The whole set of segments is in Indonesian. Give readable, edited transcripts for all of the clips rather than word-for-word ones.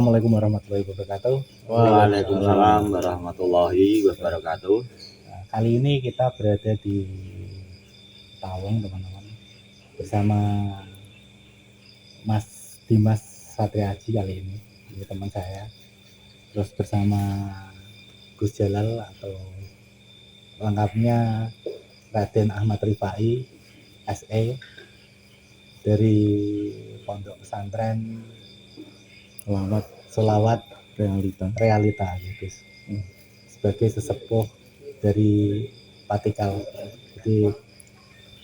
Assalamualaikum warahmatullahi wabarakatuh. Waalaikumsalam warahmatullahi wabarakatuh. Nah, kali ini kita berada di Tawang, teman-teman, bersama Mas Dimas Satriaji kali ini teman saya. Terus bersama Gus Jalal atau lengkapnya Raden Ahmad Rifai, SE, dari Pondok Pesantren Selawat Realita gitu. Sebagai sesepuh dari Patikal, jadi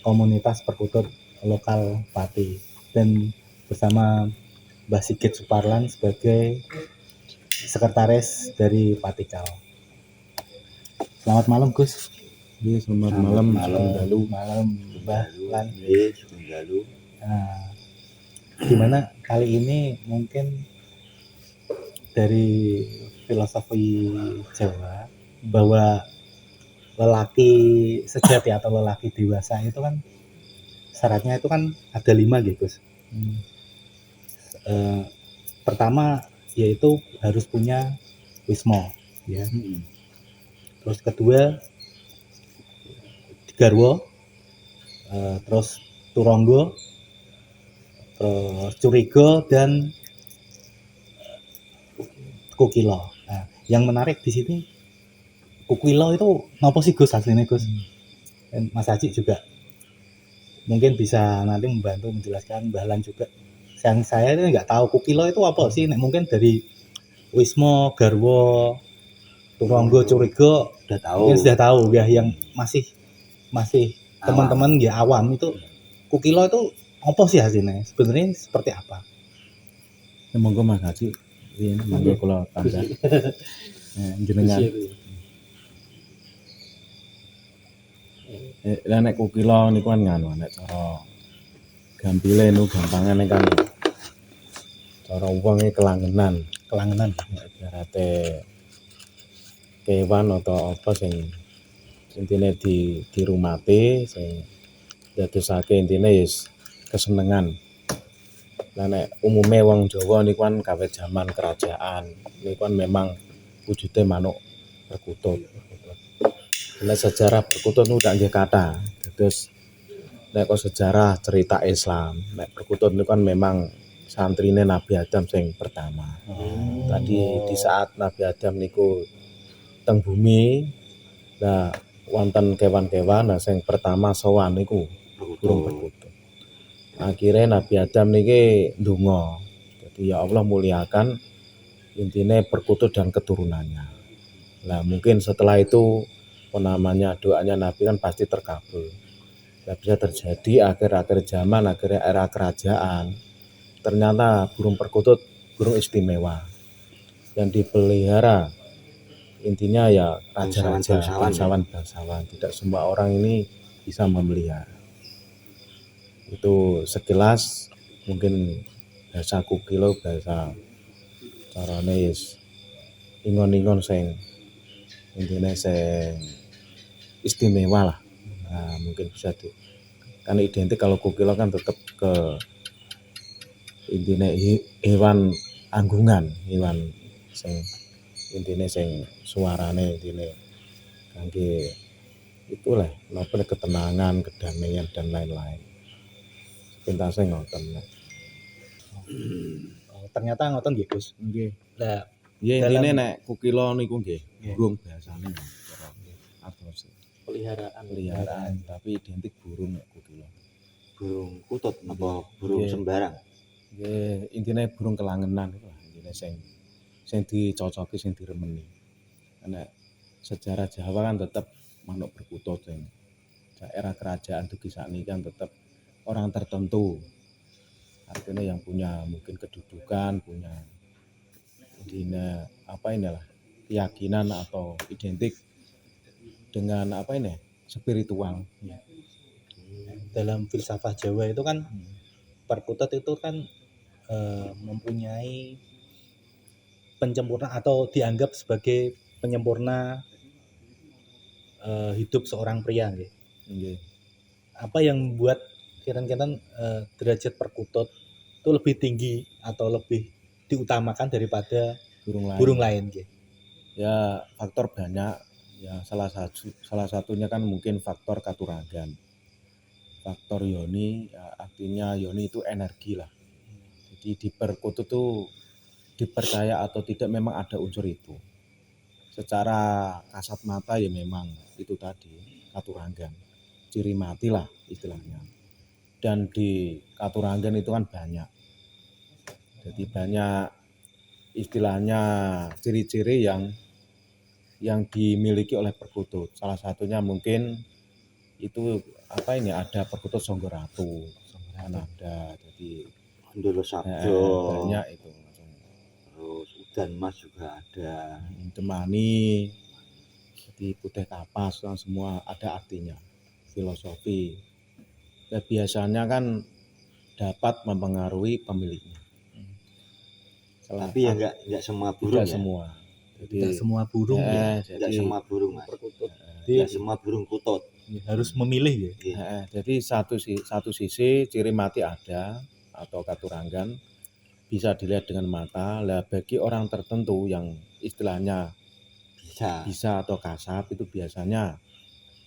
komunitas perkutut lokal Pati, dan bersama Mbah Sigit Suparlan sebagai sekretaris dari Patikal. Selamat malam Gus. Iya, selamat malam. Malam Mbah Lan. Sundalu. Nah, gimana kali ini mungkin dari filosofi Jawa bahwa lelaki sejati atau lelaki dewasa itu kan syaratnya itu kan ada 5 gitu. Pertama yaitu harus punya wismo, ya. Terus kedua garwo, terus turonggo, terus curiga, dan kukilo. Nah, yang menarik di sini kukilo itu nopo sih Gus aslinya Gus? Dan Mas Haji juga mungkin bisa nanti membantu menjelaskan, Bahlan juga. Yang saya itu nggak tahu kukilo itu apa sih? Mungkin dari wismo, garwo, turonggo, curiga Udah tahu. Mungkin sudah tahu ya, yang masih teman-teman ya awam itu kukilo itu apa sih hasilnya? Sebenarnya seperti apa? Ya monggo Mas Haji. Iya, monggo kula tambah. Jenengan. Lah nek kukilo niku kan nganu nek cara gampile nu gampangane kan cara wonge kelangenan ibarate kewan atau apa sing intine dirumati sing dadosake intine wis kesenengan. Lah nek umume wong Jawa niku kan kawit zaman kerajaan niku kan memang wujude manuk perkutut. Nek sejarah perkutut niku tak nggih kathah. Terus nek kok sejarah cerita Islam, nek perkutut niku kan memang santrine Nabi Adam sing pertama. Tadi di saat Nabi Adam niku teng bumi, nah wonten kewan-kewan, nah sing pertama sowan niku burung perkutut. Akhirnya Nabi Adam niki ndonga. Jadi ya Allah muliakan intine perkutut dan keturunannya. Nah mungkin setelah itu doanya Nabi kan pasti terkabul. Nah, bisa terjadi akhir-akhir zaman, akhirnya era kerajaan, ternyata burung perkutut burung istimewa yang dipelihara. Intinya ya raja-raja, bangsawan. Tidak semua orang ini bisa memelihara. Itu sekilas mungkin bahasa kukilo, bahasa carane wis ingon-ingon sing intine sing istimewa lah. Nah, mungkin bisa kan identik kalau kukilo kan tetap ke intine hewan anggungan, hewan sing intine sing suarane intine kangge itulah napa ketenangan, kedamaian dan lain-lain. Pintase ngoten. Ternyata ngoten nggih Gus. Nggih. Lah ya intine nek kukilo niku nggih burung biasane atos peliharaan tapi identik burung nek kukilo. Burung kutut apa burung sembarang? Nggih, intine burung kelangenan iku lah intine sing dicocoki, sing diremeni. Nek sejarah Jawa kan tetap manuk perkutut sing daerah kerajaan Dugi sakniki kan tetap orang tertentu. Artinya yang punya mungkin kedudukan, punya keyakinan atau identik dengan spiritual. Dalam filsafat Jawa itu kan perkutut itu kan mempunyai penyempurna atau dianggap sebagai penyempurna hidup seorang pria nggih. Apa yang membuat kira-kira derajat perkutut itu lebih tinggi atau lebih diutamakan daripada burung lain. burung lain nggih. Ya faktor banyak. Ya salah satunya kan mungkin faktor katuragan. Faktor yoni, ya, artinya yoni itu energi lah. Jadi di perkutut tuh dipercaya atau tidak memang ada unsur itu. Secara kasat mata ya memang itu tadi katuragan, ciri mati lah istilahnya. Dan di katuragan itu kan banyak. Jadi banyak istilahnya ciri-ciri yang dimiliki oleh perkutut. Salah satunya mungkin itu ada perkutut Songgoratu, kan ada. Jadi Ndolo Sabjo, banyak itu. terus udan mas juga ada. Temani, jadi putih kapas, kan semua ada artinya, filosofi. Ya, biasanya kan dapat mempengaruhi pemiliknya. Tapi ya enggak semua burung Tidak ya. semua. Jadi Tidak semua burung ya. jadi Enggak semua burung mas. perkutut. Enggak semua burung kutut. Harus memilih ya. jadi satu sisi ciri mati ada atau katuragan bisa dilihat dengan mata. Lah bagi orang tertentu yang istilahnya bisa atau kasat itu biasanya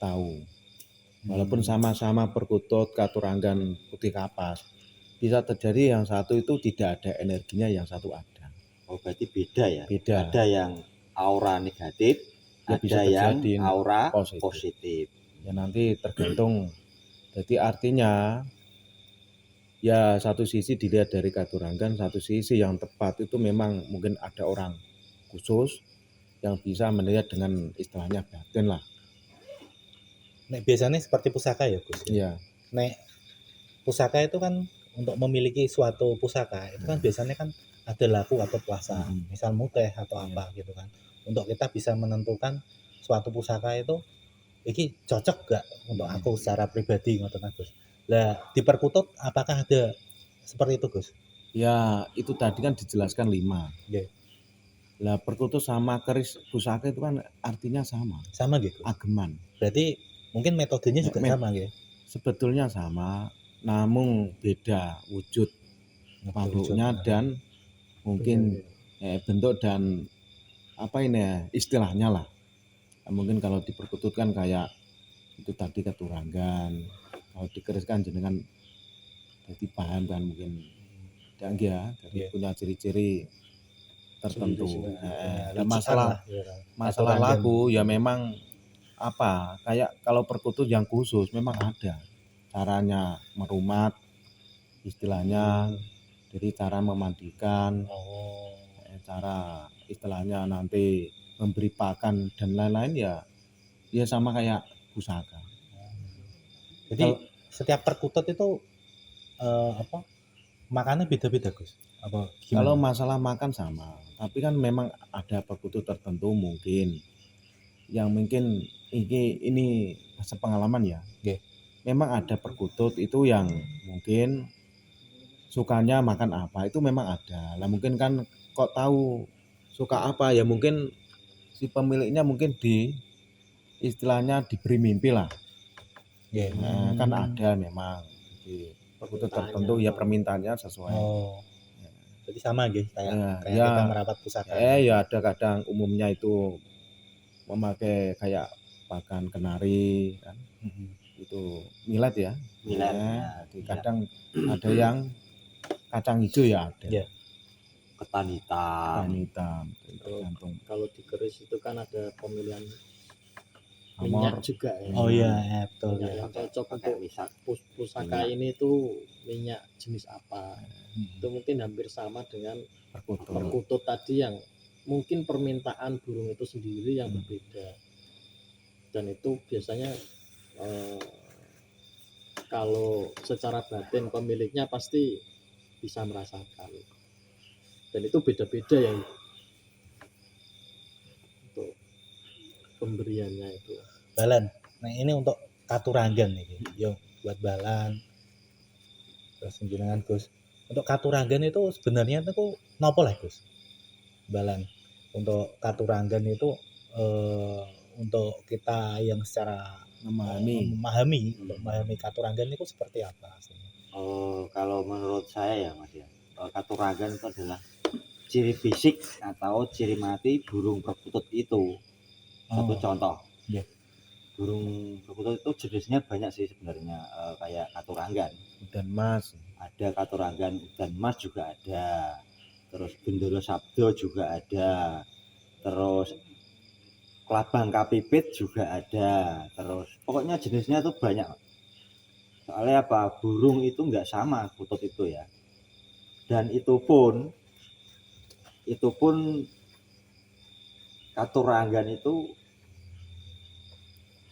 tahu. Walaupun sama-sama perkutut, katuragan, putih kapas, bisa terjadi yang satu itu tidak ada energinya, yang satu ada. Oh berarti beda ya. Beda. Ada yang aura negatif, Ya, bisa ada yang terjadi aura positif. positif. Ya nanti tergantung. Jadi artinya ya satu sisi dilihat dari katuragan, satu sisi yang tepat itu memang mungkin ada orang khusus yang bisa melihat dengan istilahnya batin lah. Nek biasanya seperti pusaka ya Gus. Iya. Nek pusaka itu kan untuk memiliki suatu pusaka itu kan biasanya kan ada laku atau puasa, misal muteh atau apa gitu kan. Untuk kita bisa menentukan suatu pusaka itu ini cocok gak untuk aku secara pribadi ngoten Gus. Lah di perkutut apakah ada seperti itu Gus? Ya itu tadi kan dijelaskan 5. Nggih. Lah perkutut sama keris pusaka itu kan artinya sama. Sama gitu. Ageman. Berarti mungkin metodenya juga sama ya. Sebetulnya sama, namun beda wujud makhluknya dan mungkin bentuk dan istilahnya lah. Mungkin kalau di perkutut kan kayak itu tadi katuragan, kalau dikeriskan jenengan jadi paham kan mungkin ya, jadi punya ciri-ciri tertentu. Dan masalah laku ya memang kayak kalau perkutut yang khusus memang ada caranya merumat istilahnya, jadi cara memandikan, cara istilahnya nanti memberi pakan dan lain-lain ya sama kayak pusaka. Jadi setiap perkutut itu makannya beda-beda Gus. Apa gimana? Kalau masalah makan sama, tapi kan memang ada perkutut tertentu mungkin yang mungkin ini sepengalaman ya. Okay. Memang ada perkutut itu yang mungkin sukanya makan apa, itu memang ada. Lah mungkin kan kok tahu suka apa ya, mungkin si pemiliknya mungkin istilahnya diberi mimpi lah. Yeah. Nah, kan ada memang di perkutut tertentu ya permintaannya sesuai. Jadi sama gitu kayak ya, kita merawat pusaka. Ya ada kadang umumnya itu memakai kayak pakan kenari kan. Itu millet ya. Millet. Kadang ada yang kacang hijau ya ada. Yeah. Ketan hitam. Tergantung. Kalau di keris itu kan ada pemilihan Amor. minyak juga ya. Oh iya, betul. Yang cocok untuk pusaka ini tuh minyak jenis apa? Itu mungkin hampir sama dengan perkutut tadi yang mungkin permintaan burung itu sendiri yang berbeda. Dan itu biasanya kalau secara batin pemiliknya pasti bisa merasakan. Dan itu beda-beda ya untuk pemberiannya itu. Balan. Nah ini untuk katuragan nih, yo buat balan. Terus jenengan Gus. Untuk katuragan itu sebenarnya itu nopo lah Gus? Balan. Untuk katuragan itu untuk kita yang secara memahami katuragan itu seperti apa aslinya? Kalau menurut saya ya Mas ya, katuragan itu adalah ciri fisik atau ciri mati burung perkutut itu. Satu Oh, contoh. iya. Burung perkutut itu jenisnya banyak sih sebenarnya, kayak katuranggan. Dan Mas, Ada katuranggan udan mas juga ada. Terus bendera sabdo juga ada. Terus kelabang kapipit juga ada. Terus pokoknya jenisnya tuh banyak. Soalnya apa? Burung itu nggak sama kutut itu ya. Dan itu pun katuranggan itu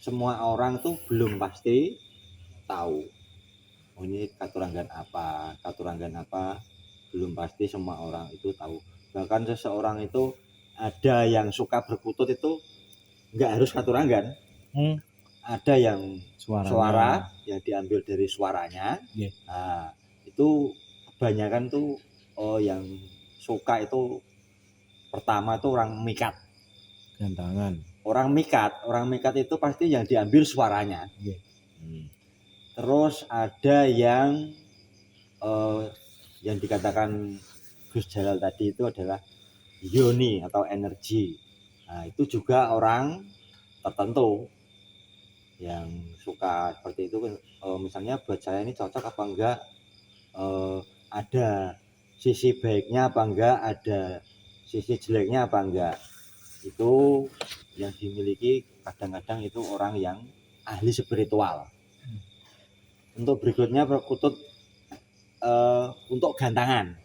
semua orang tuh belum pasti tahu. Oh, ini katuranggan apa, belum pasti semua orang itu tahu. Bahkan seseorang itu ada yang suka berkutut itu nggak harus katuranggan. Hmm. Ada yang suaranya. suara yang diambil dari suaranya. Iya. Nah, itu kebanyakan tuh yang suka itu pertama tuh orang mikat. Gantangan. Orang mikat itu pasti yang diambil suaranya. Iya. Terus ada yang dikatakan Gus Jalal tadi itu adalah yoni atau energi. Nah, itu juga orang tertentu yang suka seperti itu. Misalnya buat saya ini cocok apa enggak, ada sisi baiknya apa enggak, ada sisi jeleknya apa enggak. Itu yang dimiliki kadang-kadang itu orang yang ahli spiritual. Untuk berikutnya perkutut untuk gantangan.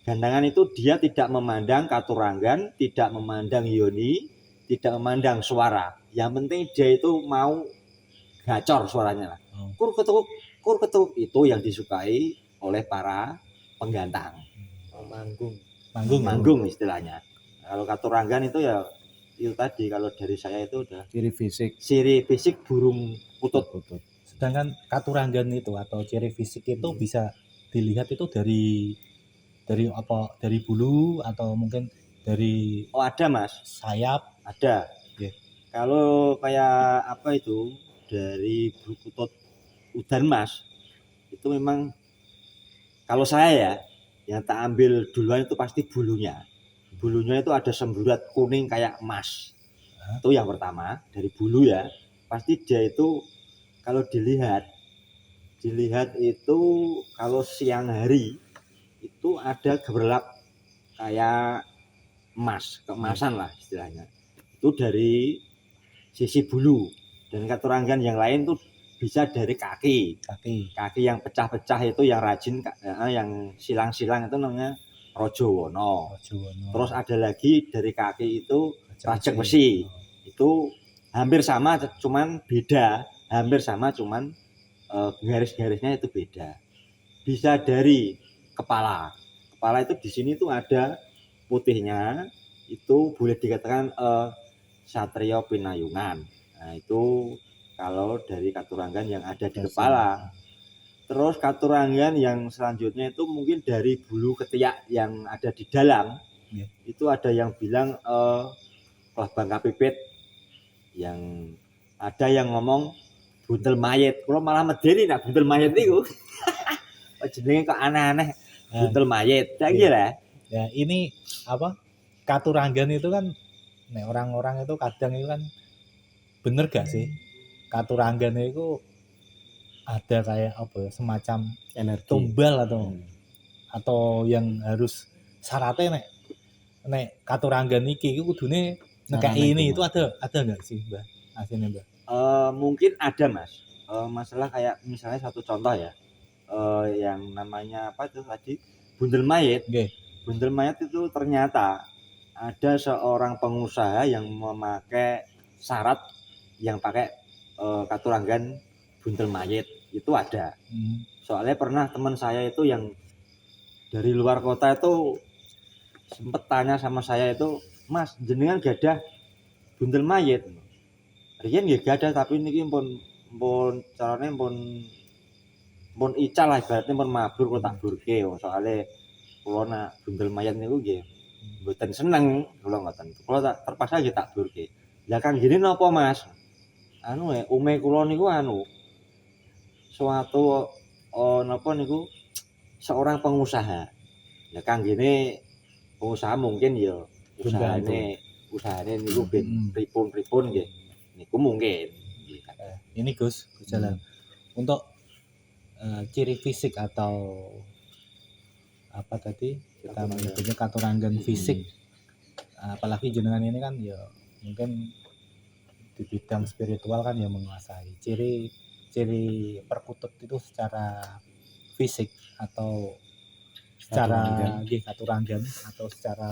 Gantangan itu dia tidak memandang katuranggan, tidak memandang yoni, tidak memandang suara. Yang penting dia itu mau gacor suaranya lah. Kur ketuk itu yang disukai oleh para penggantang. Manggung istilahnya. Kalau katuranggan itu ya itu tadi, kalau dari saya itu udah Ciri fisik burung kutut. Sedangkan katuranggan itu atau ciri fisik itu bisa dilihat itu dari apa? Dari bulu atau mungkin dari Oh, ada Mas, sayap. ada. Iya. Kalau kayak apa itu dari burung kutut udan mas, itu memang kalau saya ya yang tak ambil duluan itu pasti bulunya. Bulunya itu ada semburat kuning kayak emas. Itu yang pertama, dari bulu ya. Pasti dia itu kalau dilihat itu kalau siang hari itu ada gemerlap kayak emas, keemasan lah istilahnya. Itu dari sisi bulu. Dan katuranggan yang lain tuh bisa dari kaki yang pecah-pecah itu, yang rajin, yang silang-silang itu namanya rojowono. Terus ada lagi dari kaki itu rajek besi. Itu hampir sama cuman beda, garis-garisnya itu beda. Bisa dari kepala itu di sini tuh ada putihnya, itu boleh dikatakan Satrio Pinayungan. Nah, itu kalau dari katuranggan yang ada di kepala. Terus katuranggan yang selanjutnya itu mungkin dari bulu ketiak yang ada di dalam. Yeah. Itu ada yang bilang kelabang kapipit, yang ada yang ngomong buntel mayit. Kalau malah medeni nak buntel mayit itu. Jenenge kok aneh-aneh, buntel mayit. Saya kira. Ya, ini apa? Katuranggan itu kan orang-orang itu kadang itu kan bener gak sih? Katuranggan itu ada kayak apa ya, semacam energi tumbal atau yang harus syaratnya nek katuranggan iki kudune nekai ini itu ada nggak sih Mbak? Aslinya Mbak? Mungkin ada Mas. Masalah kayak misalnya satu contoh ya, yang namanya apa itu tadi, bundel mayit. Okay. Bundel mayit itu ternyata ada seorang pengusaha yang memakai syarat yang pakai katuranggan bundel mayit itu ada. Soalnya pernah teman saya itu yang dari luar kota itu sempet tanya sama saya itu, Mas jenengan gadah bundel mayit? Riyen nggih gadah, tapi niki pun carane pun ical lah, ibaratnya pun mabur kula tak burke. Soalnya kula nak bundel mayit niku nggih mboten seneng, kula ngoten. Kula tak terpaksa nggih tak burke. Lah kan gini napa Mas? Ume kula niku suatu napa niku seorang pengusaha. Ya kang gini pengusaha mungkin ya usahane niku ben pripun nggih. Niku mungkin. Nggih, Kak. Ini Gus Jalan. Untuk ciri fisik atau apa tadi kita menyebutnya katuranggan fisik, apalagi jenengan ini kan ya mungkin di bidang spiritual kan ya menguasai ciri perkutut itu secara fisik atau secara katuranggan atau secara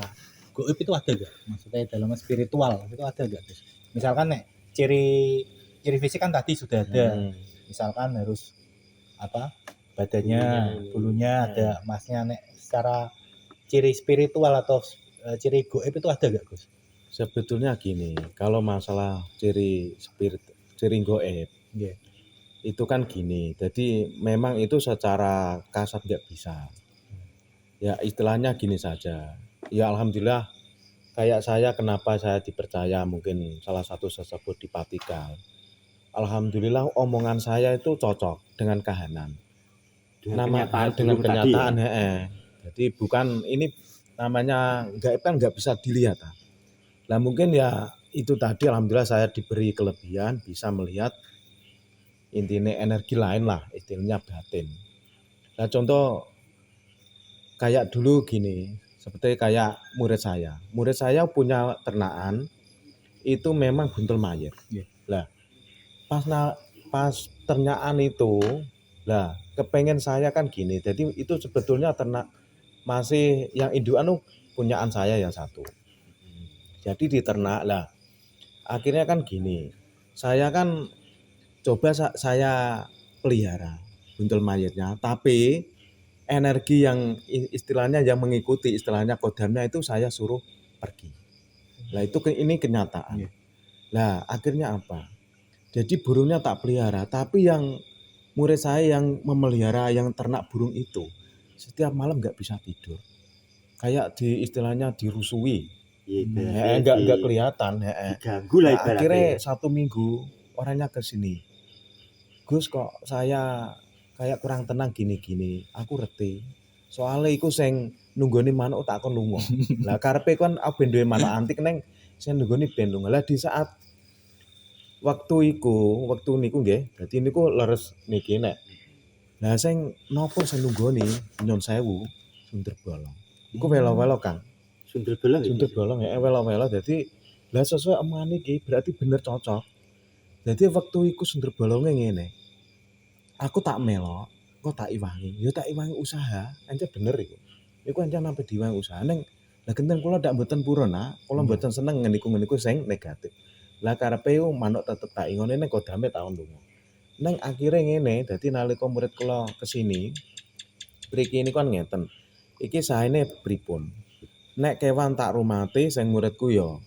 goib itu ada gak? Maksudnya dalam spiritual itu ada gak Gus? Misalkan nek ciri fisik kan tadi sudah ada, misalkan harus apa badannya, bulunya ada emasnya, nek secara ciri spiritual atau ciri goib itu ada gak Gus? Sebetulnya gini, kalau masalah ciri goib, itu kan gini. Jadi memang itu secara kasat nggak bisa. Ya istilahnya gini saja. Ya alhamdulillah, kayak saya kenapa saya dipercaya mungkin salah satu sesepuh di Patikal. Alhamdulillah omongan saya itu cocok dengan kahanan. Dengan kenyataan. Jadi bukan ini namanya gaib kan nggak bisa dilihat. Nah mungkin ya itu tadi alhamdulillah saya diberi kelebihan bisa melihat intinya energi lain lah, istilahnya batin. Nah contoh kayak dulu gini, seperti kayak murid saya punya ternakan itu memang buntel mayat. Lah pas ternakan itu, lah kepengen saya kan gini, jadi itu sebetulnya ternak masih yang indukan punyaan saya yang satu. Jadi di ternak lah, akhirnya kan gini, saya kan coba saya pelihara buntel mayatnya, tapi energi yang istilahnya yang mengikuti istilahnya kodamnya itu saya suruh pergi. Lah itu ini kenyataan. Lah akhirnya apa? Jadi burungnya tak pelihara, tapi yang murid saya yang memelihara yang ternak burung itu setiap malam nggak bisa tidur. Kayak di istilahnya dirusui. Enggak kelihatan, diganggu lah ibaratnya. Akhirnya 1 minggu orangnya ke sini. Gus kok saya kayak kurang tenang gini-gini. Aku reti. Soalnya iku sing nunggoni manuk tak kon lunga. Lah karepe kon ben duwe manuk antik neng sing nunggoni ben lunga. Lah di saat waktu niku nggih, dadi niku leres niki nek. Lah sing napa sing nunggoni nyon sewu Sundar Bolong. Iku welo-welo Kang. Sundar Bolong ya welo-welo dadi lah sesuai omongane iki berarti bener cocok. Dadi waktu iku Sundar Bolonge ngene. Aku tak melok, kok tak iwangi. Ya tak iwangi usaha, ente bener iku. Iku ente nampe diwangi usaha ning lah genten kula ndak mboten purun nah, kula mboten seneng ngeniku sing negatif. Lah karepe manuk tetep tak ingone ning kodame taun lunga. Ning akhire ngene, dadi nalika murid kula kesini, mriki ini kan ngeten. Iki sahene pripun? Nek kewan tak rumati sing muridku ya.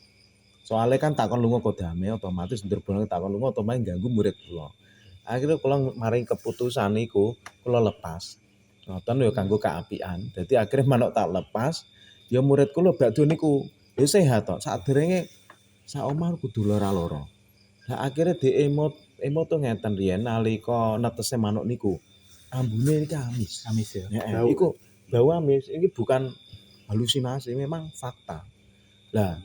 Soalnya kan takon lunga kodame otomatis Sundar Bolong takon lunga otomatis ganggu murid kula. Akhirnya kula maring keputusan niku kula lepas. Ngoten ya kanggo keapian. Dadi akhirnya manuk tak lepas, ya murid kula badhe niku ya sehat tok. Saderenge sak omah kudu lara-lara. Lah akhirnya di emot tuh ngeten riyen nalika netese manuk niku. Ambune iki amis ya. Iku bau amis, ini bukan halusinasi, memang fakta. Lah,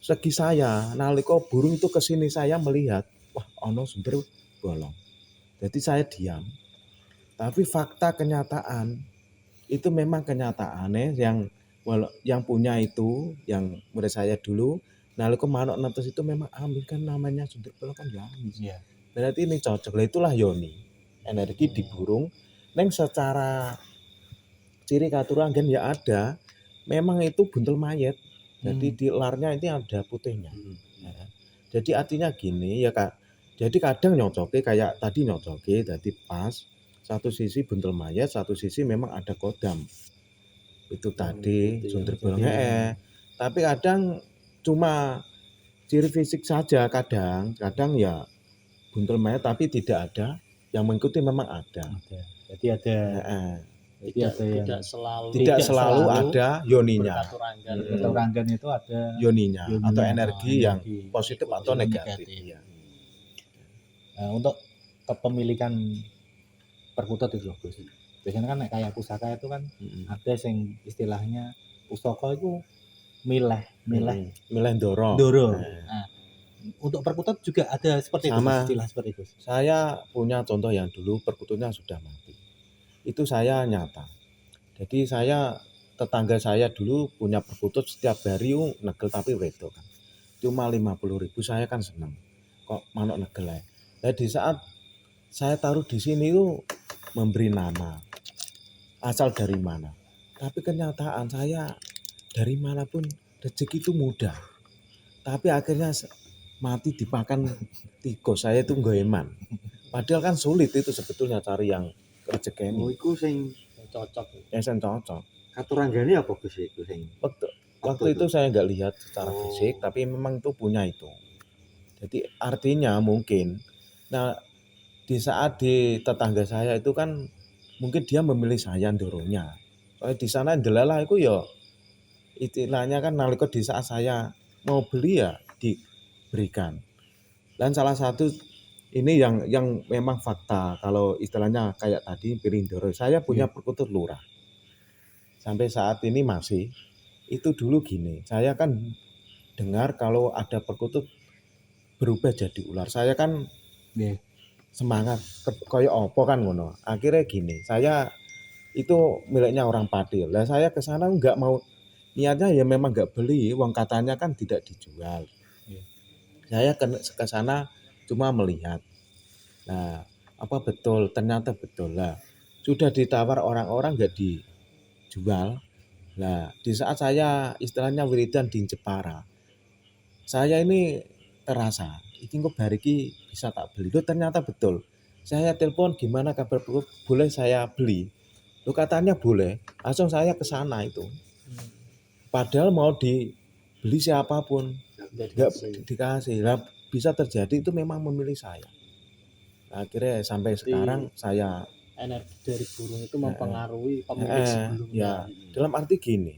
segi saya, nalika burung itu kesini saya melihat, wah ono Sundar Bolong. Jadi saya diam. Tapi fakta kenyataan, itu memang kenyataannya yang punya itu, yang murid saya dulu, nalika manuk netes itu memang amis, kan namanya Sundar Bolong kan ya amis. Berarti ini cocok, lah itulah yoni, energi di burung. Neng secara ciri katuranggan ya ada, memang itu buntel mayat. Jadi di larnya ini ada putihnya. Jadi artinya gini ya Kak. Jadi kadang nyocoke kayak tadi nyocoke, jadi pas satu sisi buntel mayat, satu sisi memang ada kodam. Itu tadi Sundar Bolong. Tapi kadang cuma ciri fisik saja kadang ya buntel mayat tapi tidak ada. Yang mengikuti memang ada. Jadi ada tidak selalu ada yoninya. Katuranggan itu ada yoninya atau energi yang positif atau negatif. Nah, untuk kepemilikan perkutut itu loh Gus. Biasanya kan kayak pusaka itu kan ada yang istilahnya Pustaka itu milih milih ndoro. Ndoro. Nah, Nah, untuk perkutut juga ada seperti itu, Sama. istilah seperti itu. saya punya contoh yang dulu perkututnya sudah mati. Itu saya nyata. Jadi tetangga saya dulu punya perkutut setiap hari negel tapi wedok kan. Cuma 50.000 saya kan seneng. Kok manuk negel aja. Nah, di saat saya taruh di sini itu memberi nama. Asal dari mana. Tapi kenyataan saya dari manapun rezeki itu mudah. Tapi akhirnya mati dimakan tikus. Saya itu goeman. Padahal kan sulit itu sebetulnya cari yang rezeki Oh, ini. iku sing cocok. Yang cocok. katuranggane apa Gus iku sing? Waktu itu saya nggak lihat secara Oh. fisik, tapi memang itu punya itu. Jadi artinya mungkin, nah di saat di tetangga saya itu kan mungkin dia memilih saya ndoronya. Soalnya di sana delalah itu ya istilahnya kan nalika di saat saya mau beli ya diberikan. Dan salah satu ini yang memang fakta kalau istilahnya kayak tadi pilih ndoro. Saya punya perkutut lurah. Sampai saat ini masih. Itu dulu gini, saya kan dengar kalau ada perkutut berubah jadi ular. Saya kan semangat kayak opo kan ngono. Akhirnya gini, saya itu miliknya orang Padil. Lah saya ke sana nggak mau, niatnya ya memang nggak beli, uang katanya kan tidak dijual. Saya ke sana cuma melihat. Nah, apa betul? Ternyata betul lah. Sudah ditawar orang-orang nggak dijual. Nah, di saat saya istilahnya wiridan di Jepara, saya ini terasa, iki kok bariki bisa tak beli. Loh, ternyata betul. Saya telepon gimana kabar boleh saya beli. Loh, katanya boleh. Langsung saya ke sana itu. Padahal mau dibeli siapapun, nggak dikasih. Nah, bisa terjadi itu memang memilih saya. Nah, akhirnya sampai sekarang saya energi dari burung itu mempengaruhi pemilik sebelumnya. ya, dalam arti gini,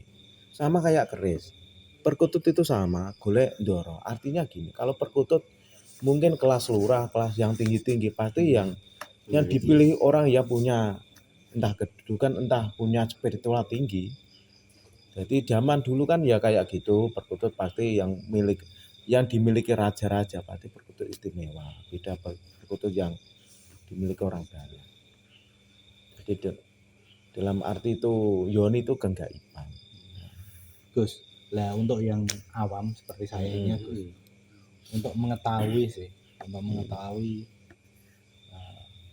sama kayak keris. Perkutut itu sama, golek ndoro. Artinya gini, kalau perkutut mungkin kelas lurah, kelas yang tinggi-tinggi, pasti yang dipilih orang yang punya entah kedudukan, entah punya spiritual tinggi. Jadi zaman dulu kan ya kayak gitu, perkutut pasti yang dimiliki raja-raja, pasti perkutut istimewa. Beda perkutut yang dimiliki orang banyak. Jadi dalam arti itu Yoni itu kegaiban. Gus, lah untuk yang awam seperti saya ini Gus, untuk mengetahui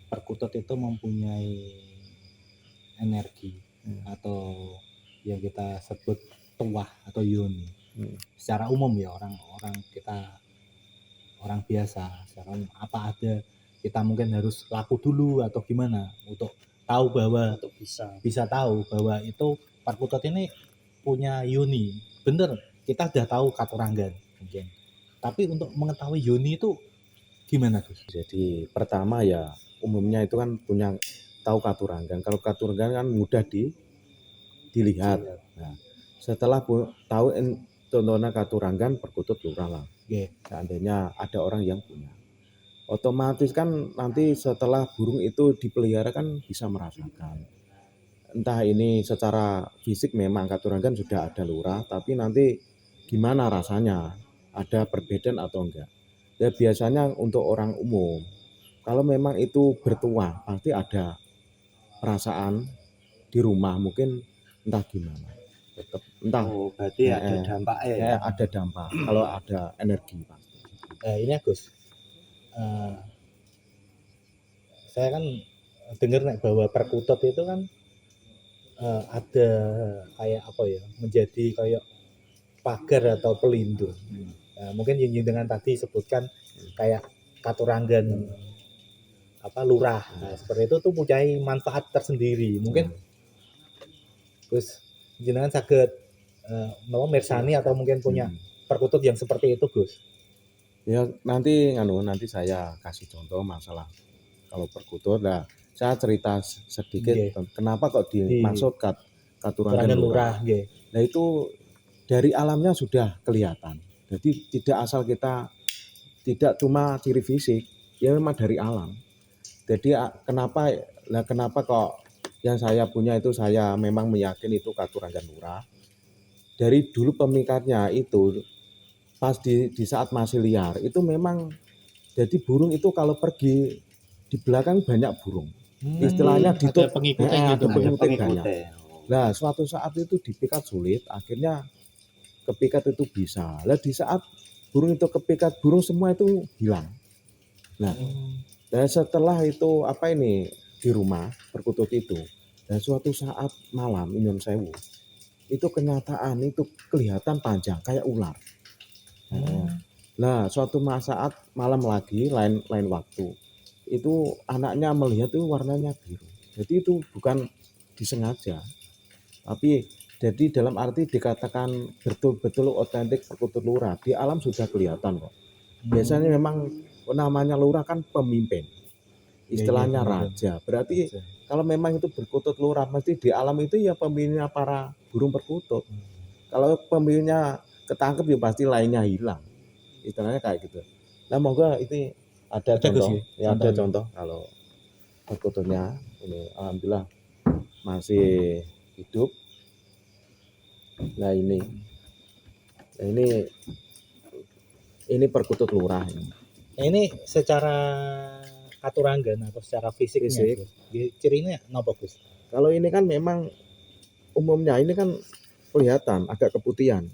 perkutut itu mempunyai energi atau yang kita sebut tuah atau yoni. Secara umum ya orang biasa, secara umum, apa ada kita mungkin harus laku dulu atau gimana untuk tahu bahwa Untuk bisa tahu bahwa itu perkutut ini punya yoni. Bener, kita udah tahu katuranggan mungkin. Tapi untuk mengetahui yoni itu gimana Gus? Jadi pertama ya umumnya itu kan punya tahu katuranggan. Kalau katuranggan kan mudah dilihat. Nah, setelah tahu contohnya katuranggan, perkutut lurah lah. Seandainya ada orang yang punya. Otomatis kan nanti setelah burung itu dipelihara kan bisa merasakan. Entah ini secara fisik memang katuranggan sudah ada lurah, tapi nanti gimana rasanya? Ada perbedaan atau enggak? Ya biasanya untuk orang umum, kalau memang itu bertuah, pasti ada perasaan di rumah mungkin entah gimana. Tetap entah. Oh, berarti ada dampaknya ya. Ada dampak kalau ada energi pasti. Ini Gus. Saya kan dengar bahwa perkutut itu kan ada kayak apa ya, menjadi kayak pagar atau pelindung. Mungkin yang dengan tadi sebutkan kayak katuranggan lurah. Nah, seperti itu tuh punya manfaat tersendiri. Mungkin Gus jenengan saged mirsani atau mungkin punya perkutut yang seperti itu Gus. Ya nanti saya kasih contoh masalah kalau perkutut. Nah, saya cerita sedikit kenapa kok dimaksud katuranggan lurah. Nah itu dari alamnya sudah kelihatan. Jadi tidak asal kita, tidak cuma ciri fisik, ya memang dari alam. Jadi kenapa kok yang saya punya itu saya memang meyakini itu katuranggan lurah. dari dulu pemikatnya itu pas di saat masih liar itu memang jadi burung itu kalau pergi di belakang banyak burung. Istilahnya ada pengikutnya ada gitu. Ada pengikutnya banyak. pengikutnya. Nah, suatu saat itu dipikat sulit, akhirnya kepikat itu bisa. Lah di saat burung itu kepikat, burung semua itu hilang. Nah, dan setelah itu apa ini di rumah perkutut itu, dan suatu saat malam Inyon Sewu, itu kenyataan itu kelihatan panjang kayak ular. Nah, suatu saat malam lagi lain waktu itu anaknya melihat itu warnanya biru. Jadi itu bukan disengaja, tapi jadi dalam arti dikatakan betul-betul otentik perkutut lurah di alam sudah kelihatan kok. Biasanya memang namanya lurah kan pemimpin, istilahnya raja. Berarti kalau memang itu perkutut lurah mesti di alam itu ya pemimpinnya para burung perkutut. Kalau pemimpinnya ketangkep ya pasti lainnya hilang. Istilahnya kayak gitu. Nah, moga ini ada contoh, ya ada contoh kalau perkututnya ini alhamdulillah masih hidup. Nah ini perkutut lurah ini. Nah, ini secara katuranggan atau secara fisiknya, Fisik. Gus. Cirinya napa, Gus? Kalau ini kan memang umumnya ini kan kelihatan agak keputihan.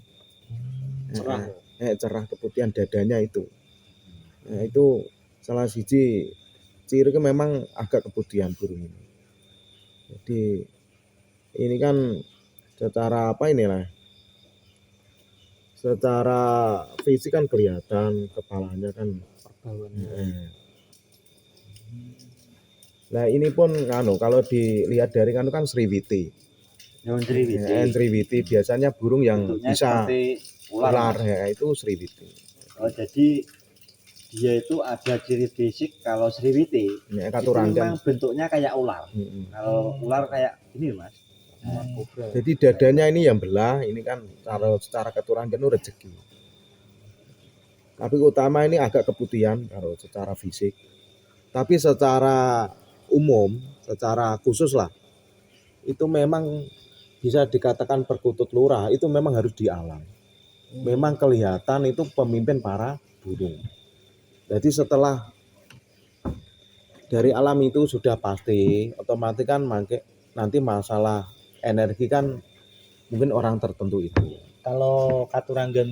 Cerah. Cerah keputihan dadanya itu. Nah, itu salah siji cirinya memang agak keputihan burung ini. Jadi ini kan secara apa inilah? Secara fisik kan kelihatan kepalanya kan. Nah, ini pun kalau dilihat dari kan Sriwiti. Sriwiti biasanya burung yang Bentuknya bisa seperti ular ya, itu Sriwiti. Oh, jadi dia itu ada ciri fisik kalau Sriwiti Ya, itu katuranggan. memang bentuknya kayak ular. Kalau ular kayak gini mas. Jadi dadanya ini yang belah, ini kan kalau secara keturunan itu rezeki. Tapi utama ini agak keputihan kalau secara fisik. Tapi secara umum, secara khusus lah, itu memang bisa dikatakan perkutut lurah itu memang harus di alam. Memang kelihatan itu pemimpin para burung. Jadi setelah dari alam itu sudah pasti, otomatis kan nanti masalah energi kan mungkin orang tertentu itu. Kalau katuranggan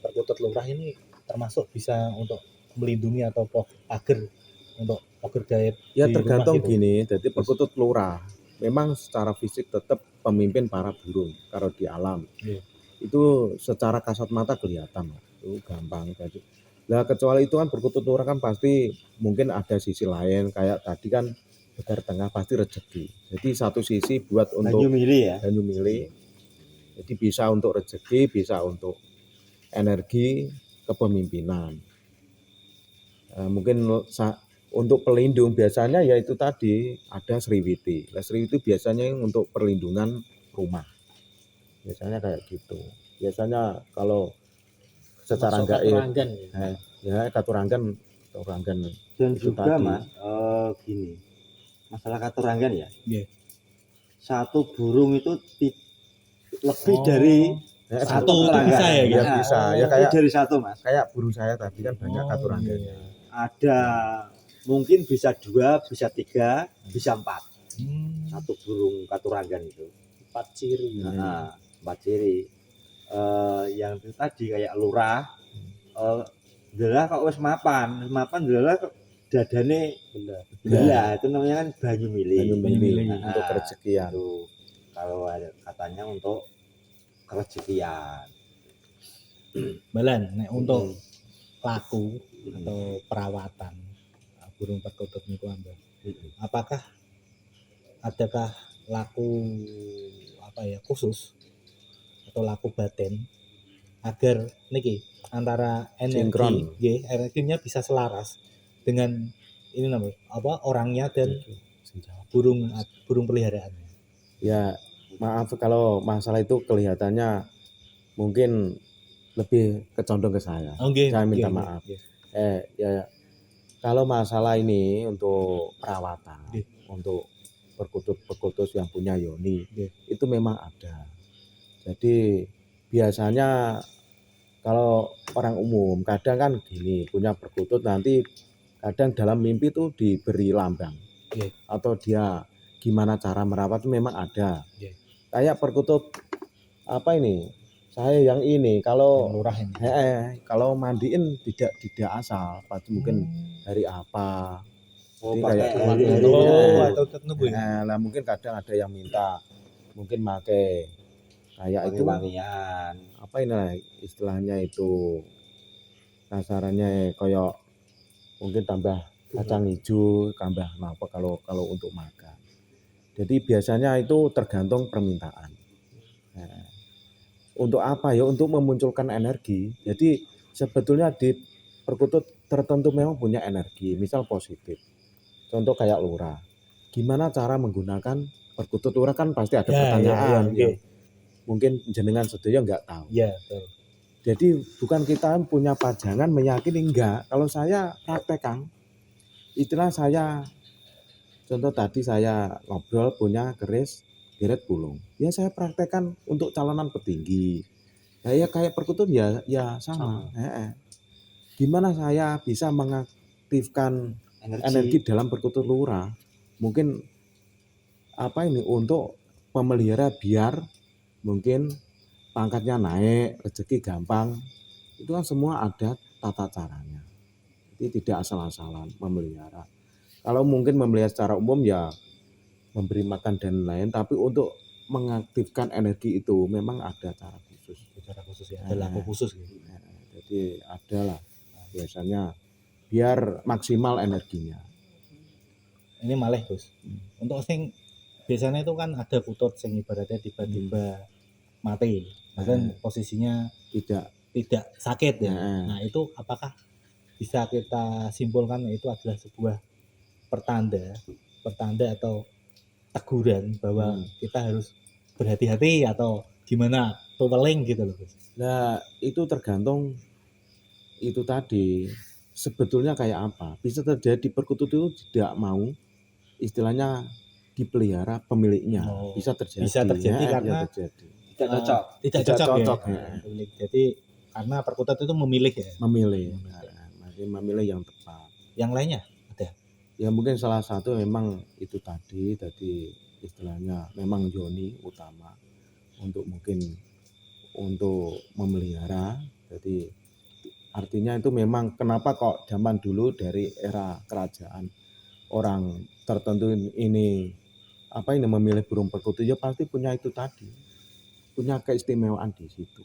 perkutut lurah ini termasuk bisa untuk melindungi atau pagar untuk pagar gaib. Ya di tergantung rumah gitu. gini, jadi perkutut lurah memang secara fisik tetap pemimpin para burung kalau di alam. Iya. Itu secara kasat mata kelihatan, itu gampang. Jadi, nah kecuali itu kan perkutut lurah kan pasti mungkin ada sisi lain kayak tadi kan Begar Tengah pasti rezeki. Jadi satu sisi buat untuk Banyu milih ya. Banyu milih. Jadi bisa untuk rezeki, bisa untuk energi kepemimpinan. Mungkin untuk pelindung biasanya ya itu tadi ada Sriwiti. Nah, Sriwiti biasanya untuk perlindungan rumah. Biasanya kayak gitu. Biasanya kalau secara gaib katuranggan ya. katuranggan Dan itu juga tadi. mas gini, masalah katuranggan ya. Iya. Satu burung itu lebih dari Satu katuranggan. bisa ya, ya bisa. Ya Lebih kayak dari satu mas. kayak burung saya tadi kan banyak katuranggannya. Iya. Ada mungkin bisa 2, bisa 3, bisa 4. Satu burung katuranggan itu. 4 ciri. Nah, 4 ciri. Yang itu tadi kayak lurah. Adalah kok wis mapan adalah dadane belah. Itu namanya kan banyu milih. Banyu milih Nah, untuk kerezekian. itu kalau ada katanya untuk kerezekian. Balan, nek untuk laku atau perawatan burung perkutut niku Amba. Apakah adakah laku khusus atau laku batin agar niki antara energi nggih, energinya bisa selaras dengan ini namanya orangnya dan burung peliharaannya. Ya maaf kalau masalah itu kelihatannya mungkin lebih kecondong ke saya. Saya minta maaf. Ya kalau masalah ini untuk perawatan, untuk perkutut yang punya yoni, itu memang ada. Jadi biasanya kalau orang umum kadang kan gini, punya perkutut nanti kadang dalam mimpi tuh diberi lambang. Iya. Atau dia gimana cara merawat itu memang ada. Iya. Kayak perkutut apa ini? Saya yang ini kalau Yang lurah ini. kalau mandiin tidak asal, pasti mungkin dari apa. Oh, Jadi pakai kayak hari dari- Oh, atau nunggu ini. Lah mungkin kadang ada yang minta mungkin pakai kayak itu wangi-wangian. apa ini lah istilahnya itu kasarannya kayak mungkin tambah kacang hijau, tambah apa kalau untuk makan. Jadi biasanya itu tergantung permintaan. Nah, untuk apa ya? Untuk memunculkan energi. Jadi sebetulnya di perkutut tertentu memang punya energi, misal positif. Contoh kayak lurah. Gimana cara menggunakan perkutut lurah kan pasti ada pertanyaan ya. yang mungkin jenengan sedaya nggak tahu. Iya, betul. Jadi bukan kita punya pajangan meyakini enggak. Kalau saya praktek Kang, istilah saya contoh tadi saya ngobrol punya keris geret pulung. Ya saya praktekkan untuk calonan petinggi. Ya kayak perkutut ya sama. Gimana saya bisa mengaktifkan energi dalam perkutut lurah? Mungkin apa ini untuk memelihara biar mungkin pangkatnya naik, rezeki gampang. Itu kan semua ada tata caranya. Jadi tidak asal-asalan memelihara. Kalau mungkin memelihara secara umum ya memberi makan dan lain, tapi untuk mengaktifkan energi itu memang ada cara khusus. Cara khusus ya. Ada lampu khusus gitu. Jadi ada lah biasanya biar maksimal energinya. Ini malah Gus. Untuk sing biasanya itu kan ada putut sing ibaratnya tiba-tiba mati. Bahkan posisinya tidak sakit ya. Nah, itu apakah bisa kita simpulkan itu adalah sebuah pertanda atau teguran bahwa kita harus berhati-hati atau gimana totaling gitu loh Gus. Nah, itu tergantung itu tadi sebetulnya kayak apa. Bisa terjadi perkutut itu tidak mau istilahnya dipelihara pemiliknya. Bisa terjadi karena Tidak cocok. Tidak cocok ya. Jadi karena perkutut itu memilih ya. Memilih yang tepat. Yang lainnya ada. Ya mungkin salah satu memang itu tadi istilahnya memang Joni utama untuk memelihara. Jadi artinya itu memang kenapa kok zaman dulu dari era kerajaan orang tertentu ini memilih burung perkutut ya pasti punya itu tadi, punya keistimewaan di situ.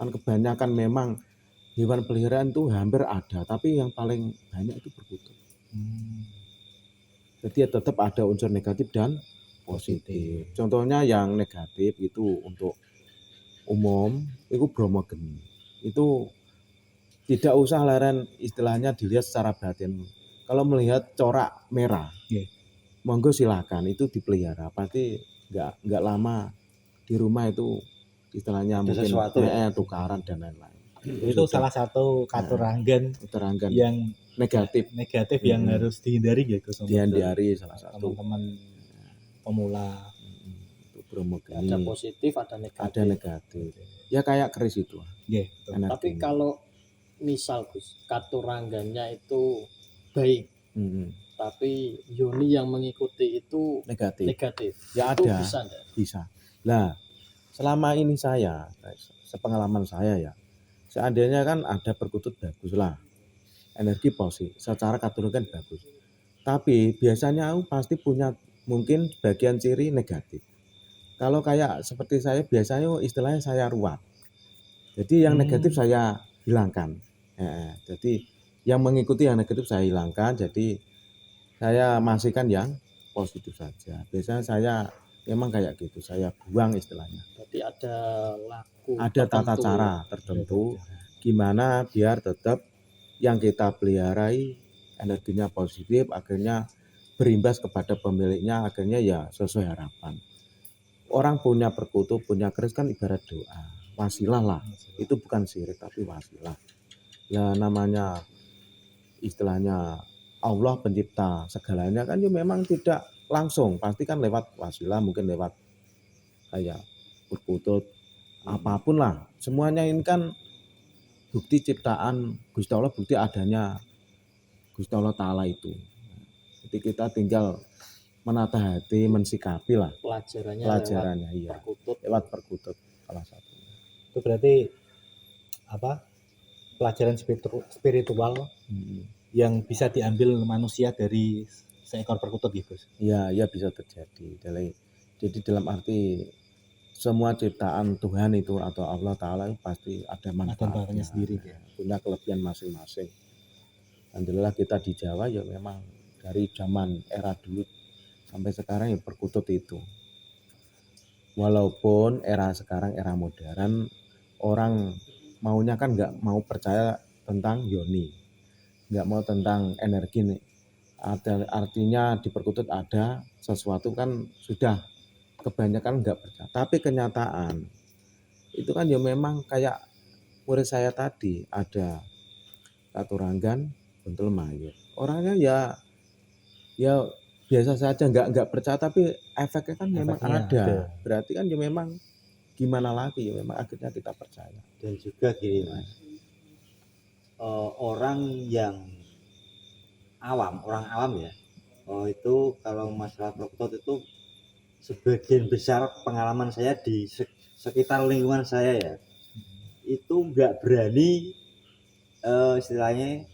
Kan kebanyakan memang hewan peliharaan itu hampir ada, tapi yang paling banyak itu perkutut. Jadi ya tetap ada unsur negatif dan positif. Contohnya yang negatif itu untuk umum itu Bromo Geni. Itu tidak usah leren istilahnya dilihat secara batin. Kalau melihat corak merah, monggo silakan itu dipelihara. Pasti nggak lama di rumah itu istilahnya mungkin tukaran dan lain-lain. Itu salah satu katuranggan yang negatif yang harus dihindari ya Gus. Dihindari salah satu teman-teman pemula. Bromo Geni. Ada positif, ada negatif. Ya kayak keris itu. Tapi kalau misal Gus, katuranggannya itu baik, tapi Yoni yang mengikuti itu negatif. Ya itu ada. Bisa. Nah, selama ini sepengalaman saya ya, seandainya kan ada perkutut bagus lah, energi positif, secara katuranggan bagus. Tapi biasanya pasti punya mungkin bagian ciri negatif. Kalau kayak seperti saya biasanya istilahnya saya ruat. Jadi yang negatif saya hilangkan. Jadi yang mengikuti yang negatif saya hilangkan. Jadi saya masihkan yang positif saja. Biasanya saya memang kayak gitu. Saya buang istilahnya. Berarti ada tata cara tertentu. Gimana biar tetap yang kita peliharai energinya positif. Akhirnya berimbas kepada pemiliknya. Akhirnya ya sesuai harapan. Orang punya perkutut, punya keris kan ibarat doa, wasilah lah. Itu bukan syirik tapi wasilah. Ya namanya istilahnya Allah pencipta segalanya kan ya memang tidak langsung, pasti kan lewat wasilah, mungkin lewat kayak perkutut apapun lah, semuanya ini kan bukti ciptaan Gusti Allah, bukti adanya Gusti Allah Ta'ala itu. Jadi kita tinggal menata hati, mensikapi lah pelajarannya, iya, perkutut. lewat perkutut salah satu. Itu berarti apa? Pelajaran spiritual yang bisa diambil manusia dari seekor perkutut ya, Gus. Iya, ya bisa terjadi. Jadi dalam arti semua ciptaan Tuhan itu atau Allah Ta'ala itu pasti ada manfaatnya sendiri ya. Punya kelebihan masing-masing. Alhamdulillah kita di Jawa ya memang dari zaman era dulu sampai sekarang ya perkutut itu. Walaupun era sekarang era modern, orang maunya kan nggak mau percaya tentang yoni, nggak mau tentang energi nih. Artinya di perkutut ada sesuatu kan sudah kebanyakan nggak percaya. Tapi kenyataan itu kan ya memang kayak murid saya tadi, ada Katuranggan Buntul Mayit. Orangnya ya biasa saja, nggak percaya, tapi efeknya kan memang ada. Berarti kan ya memang gimana lagi, ya memang akhirnya kita percaya. Dan juga gini Mas, orang yang orang awam ya, itu kalau masalah perkutut itu sebagian besar pengalaman saya di sekitar lingkungan saya ya, itu nggak berani istilahnya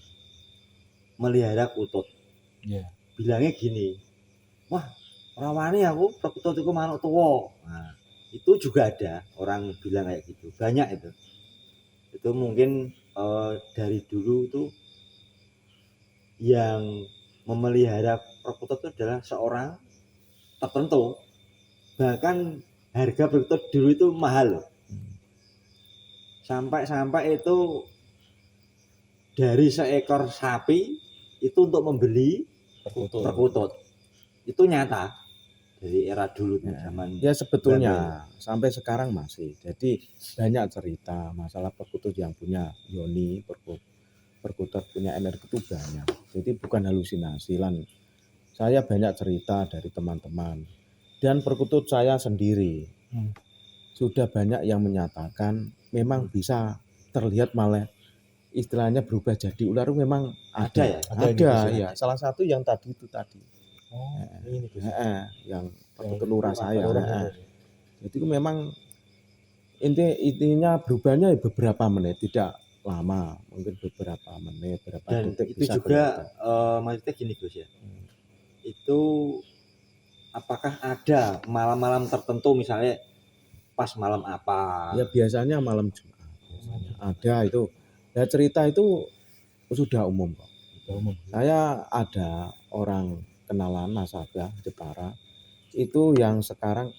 melihara kutut. Yeah. Bilangnya gini, wah rawani aku perkutut itu manuk tua. Nah, itu juga ada orang bilang kayak gitu, banyak itu mungkin dari dulu tuh yang memelihara perkutut itu adalah seorang tertentu, bahkan harga perkutut dulu itu mahal loh. Sampai itu dari seekor sapi itu untuk membeli perkutut. Itu nyata dari era dulu zaman. Ya sebetulnya sampai sekarang masih. Jadi banyak cerita masalah perkutut yang punya yoni, perkutut punya energi itu banyak. Jadi bukan halusinasi lan. Saya banyak cerita dari teman-teman dan perkutut saya sendiri. Sudah banyak yang menyatakan memang bisa terlihat malah istilahnya berubah jadi ular, memang ada ya. Salah satu yang tadi itu tadi. Ini Gus. Yang perkutut lurah saya. Jadi itu memang intinya berubahnya beberapa menit, tidak lama, mungkin beberapa menit, beberapa dan detik itu bisa juga maksudnya gini Gus ya. Itu apakah ada malam-malam tertentu misalnya pas malam apa? Ya biasanya malam Jumat. Ada itu. Ya cerita itu sudah umum kok. Saya ada orang kenalan nasabah Jepara itu yang sekarang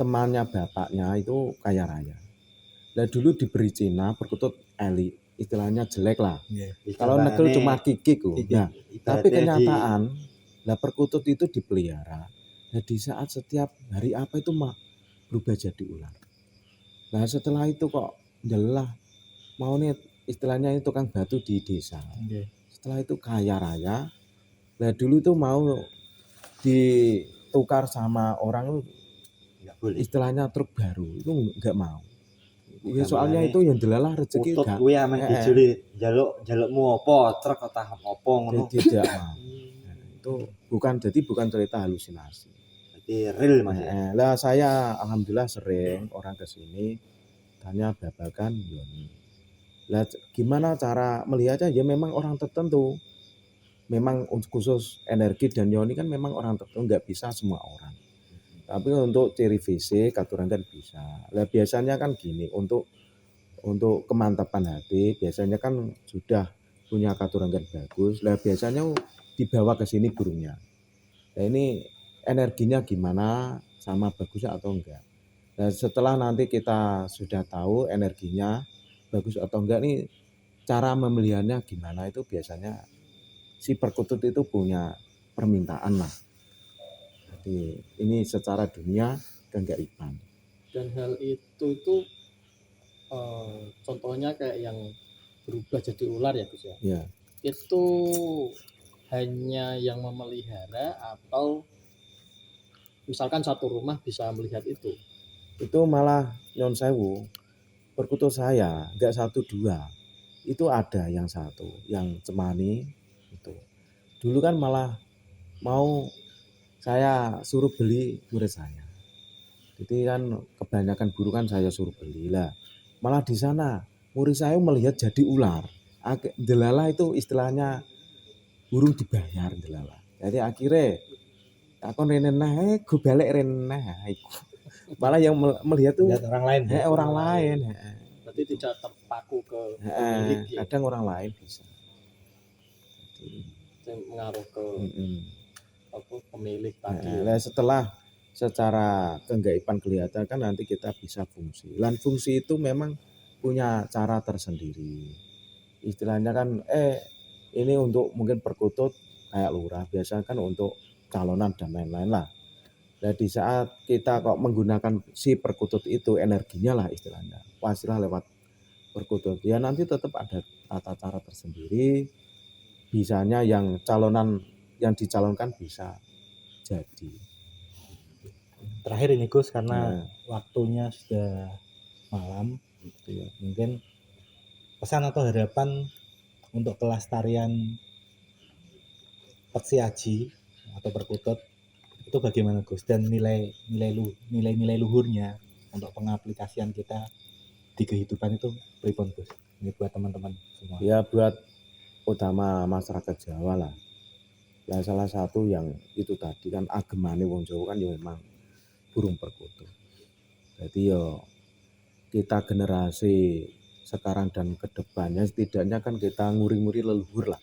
temannya bapaknya itu kaya raya. Nah dulu diberi Cina perkutut elit, istilahnya jelek lah. Kalau negel cuma kikik kok. Nah, tapi kenyataan lah perkutut itu dipelihara. Nah di saat setiap hari apa itu berubah jadi ular. Nah setelah itu kok jelah mau nih istilahnya itu tukang batu di desa. Setelah itu kaya raya. Nah dulu itu mau ditukar sama orang istilahnya truk baru itu nggak mau. Ya, soalnya itu yang delalah rezeki gak. Kuwi amen dijuli jalukmu apa truk atau apa ngono. Tidak mau. Nah, itu bukan cerita halusinasi. Jadi real Mas. Lah saya alhamdulillah sering orang ke sini tanya babakan yoni. Lah gimana cara melihatnya, ya memang orang tertentu. Memang khusus energi dan yoni kan memang orang tertentu, nggak bisa semua orang. Tapi untuk ciri fisik Katuranggan bisa. Lah biasanya kan gini, untuk kemantapan hati biasanya kan sudah punya Katuranggan bagus. Lah biasanya dibawa ke sini burungnya. Nah ini energinya gimana, sama bagusnya atau enggak. Nah setelah nanti kita sudah tahu energinya bagus atau enggak nih, cara memeliharanya gimana itu biasanya si perkutut itu punya permintaan lah. Jadi ini secara dunia kegaiban. Dan hal itu contohnya kayak yang berubah jadi ular ya Gus ya. Ya. Itu hanya yang memelihara atau misalkan satu rumah bisa melihat itu? itu malah nyon sewu perkutut saya nggak 1 2, itu ada yang satu yang cemani itu. Dulu kan malah mau saya suruh beli murid saya. Jadi kan kebanyakan burung kan saya suruh beli lah. Malah di sana murid saya melihat jadi ular. Delala itu istilahnya burung dibayar delala. Jadi akhirnya aku rene nah, gue balik rene nah, iku. Malah yang melihat tuh Lihat orang lain ya. orang lain. Berarti tidak terpaku ke Heeh, pemilik ya, kadang orang lain bisa. Jadi, yang mengaruh ke apa pemilik tadi. nah, setelah secara kegaiban kelihatan kan nanti kita bisa fungsi. Dan fungsi itu memang punya cara tersendiri. Istilahnya kan ini untuk mungkin perkutut kayak lurah, biasa kan untuk calonan dan lain-lain lah. Nah di saat kita kok menggunakan si perkutut itu energinya lah istilahnya, pastilah lewat perkutut. Ya nanti tetap ada tata cara tersendiri. Bisanya yang calonan yang dicalonkan bisa jadi. Terakhir ini Gus, karena Nah, waktunya sudah malam, gitu ya. mungkin pesan atau harapan untuk kelestarian petsiaji atau perkutut itu bagaimana Gus, dan nilai-nilai luhurnya untuk pengaplikasian kita di kehidupan itu pripun Gus? Ini buat teman-teman semua. Ya buat utama masyarakat Jawa lah. Ya salah satu yang itu tadi kan agemane wong Jawa kan ya memang burung perkutut. Jadi ya kita generasi sekarang dan kedepannya setidaknya kan kita nguri-nguri leluhur lah.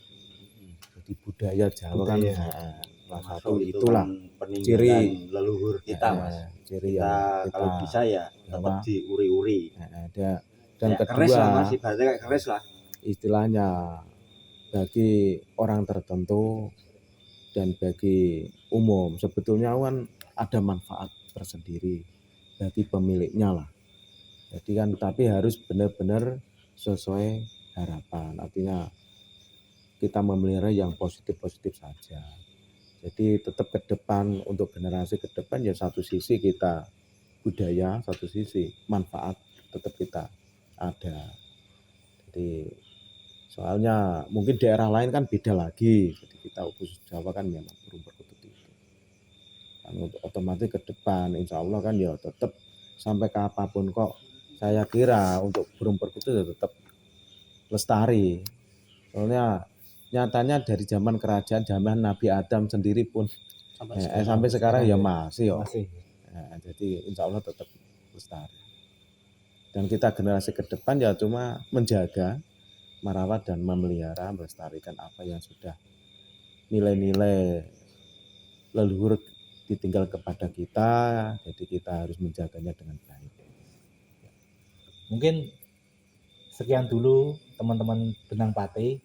Jadi budaya Jawa kan salah satu Itu itulah kan peninggalan ciri leluhur kita Mas. ciri Kita, yang kalau bisa ya tetap diuri-uri. ada. Dan Ya, keris kedua lah Mas, ibaratnya kayak keris lah. istilahnya bagi orang tertentu dan bagi umum sebetulnya kan ada manfaat tersendiri bagi pemiliknya lah. Jadi kan tapi harus benar-benar sesuai harapan. Artinya kita memelihara yang positif-positif saja. Jadi tetap ke depan untuk generasi ke depan ya satu sisi kita budaya, satu sisi manfaat tetap kita ada. Jadi soalnya mungkin daerah lain kan beda lagi. Jadi kita khusus Jawa kan memang burung perkutut itu. Kan untuk otomatis ke depan insya Allah kan ya tetap sampai kapanpun kok saya kira untuk burung perkutut ya tetap lestari. Soalnya nyatanya dari zaman kerajaan, zaman Nabi Adam sendiri pun sampai sekarang ya masih. Jadi insya Allah tetap lestari. Dan kita generasi ke depan ya cuma menjaga, merawat dan memelihara, melestarikan apa yang sudah nilai-nilai leluhur ditinggal kepada kita, jadi kita harus menjaganya dengan baik. Mungkin sekian dulu teman-teman Benang Pate.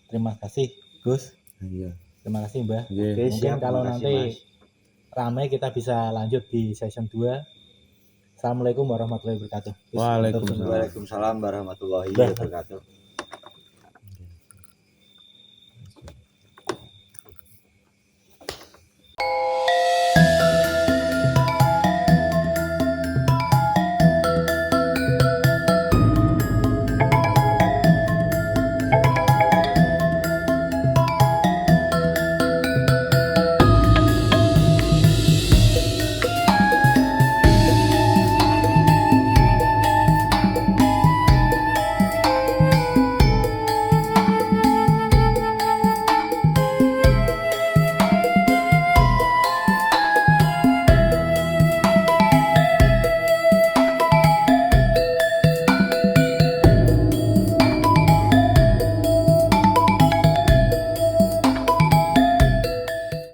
Terima kasih Gus. Iya. Terima kasih Mbah. Iya. Oke, Mungkin siap, kalau makasih, nanti Mas. ramai kita bisa lanjut di session 2. Assalamualaikum warahmatullahi wabarakatuh. Gus, Waalaikumsalam. Waalaikumsalam warahmatullahi Bah. wabarakatuh.